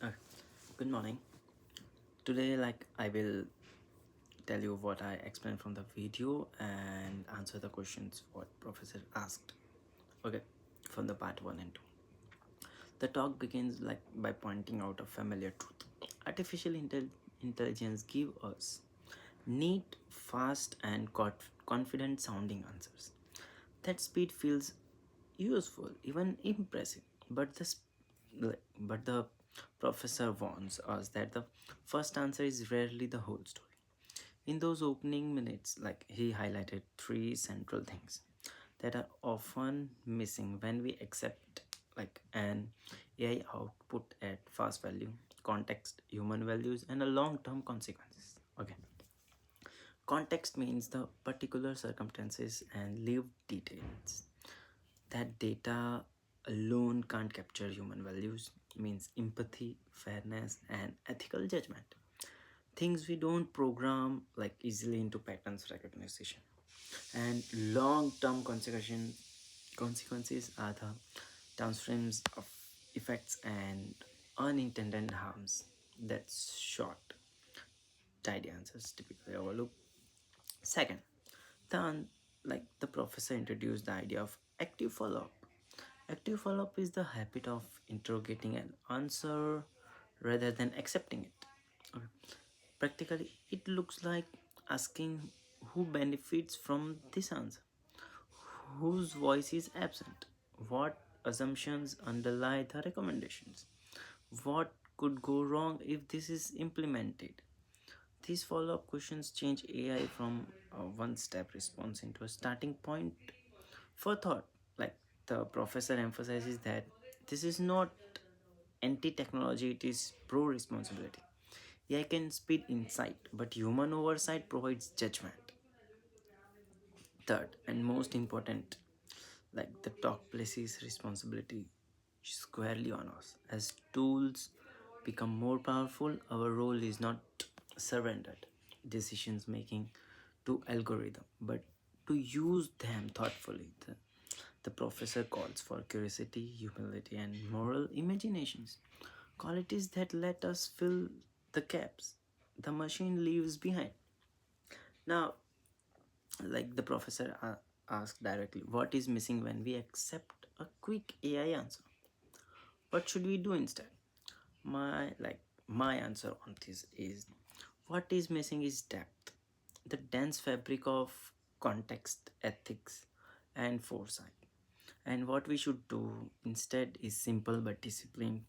Okay. Good morning. Today, I will tell you what I explained from the video and answer the questions what professor asked. Okay, from the part one and two. The talk begins by pointing out a familiar truth. Intelligence give us neat, fast, and confident sounding answers. That speed feels useful, even impressive. But the professor warns us that the first answer is rarely the whole story. In those opening minutes, he highlighted three central things that are often missing when we accept an AI output at fast value, context, human values, and a long-term consequences. Okay. Context means the particular circumstances and lived details. That data alone can't capture human values, means empathy, fairness, and ethical judgment. Things we don't program easily into patterns recognition. And long-term consequences are the downstreams of effects and unintended harms. That's short, tidy answers typically overlooked. Second, the professor introduced the idea of active follow-up. Active follow-up is the habit of interrogating an answer rather than accepting it. Okay. Practically, it looks like asking who benefits from this answer, whose voice is absent, what assumptions underlie the recommendations, what could go wrong if this is implemented. These follow up questions change AI from a one step response into a starting point for thought. Like the professor emphasizes that this is not anti technology, it is pro responsibility. AI can speed insight, but human oversight provides judgment. Third, and most important, the talk places responsibility squarely on us. As tools become more powerful, our role is not surrendered decisions making to algorithm, but to use them thoughtfully. The professor calls for curiosity, humility, and moral imaginations, qualities that let us fill the gaps the machine leaves behind. Now, the professor asked directly, what is missing when we accept a quick AI answer? What should we do instead? My answer on this is, what is missing is depth, the dense fabric of context, ethics, and foresight. And what we should do instead is simple but disciplined.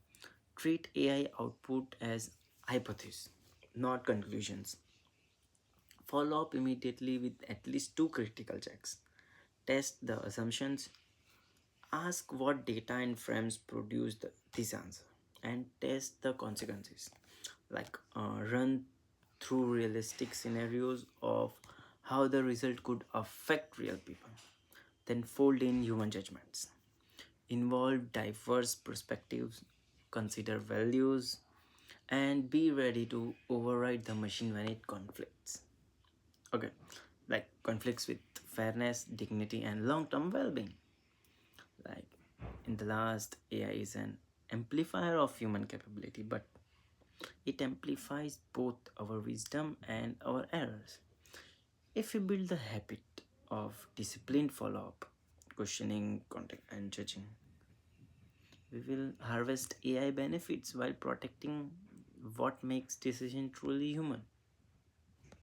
Treat AI output as hypotheses, not conclusions. Follow up immediately with at least two critical checks. Test the assumptions, ask what data and frames produced this answer, and test the consequences. Run through realistic scenarios of how the result could affect real people. Then fold in human judgments. Involve diverse perspectives, consider values, and be ready to override the machine when it conflicts. Okay, conflicts with fairness, dignity, and long term well being. Like in the last, AI is an amplifier of human capability, but it amplifies both our wisdom and our errors. If we build the habit of disciplined follow up, questioning, contact, and judging, we will harvest AI benefits while protecting what makes decision truly human.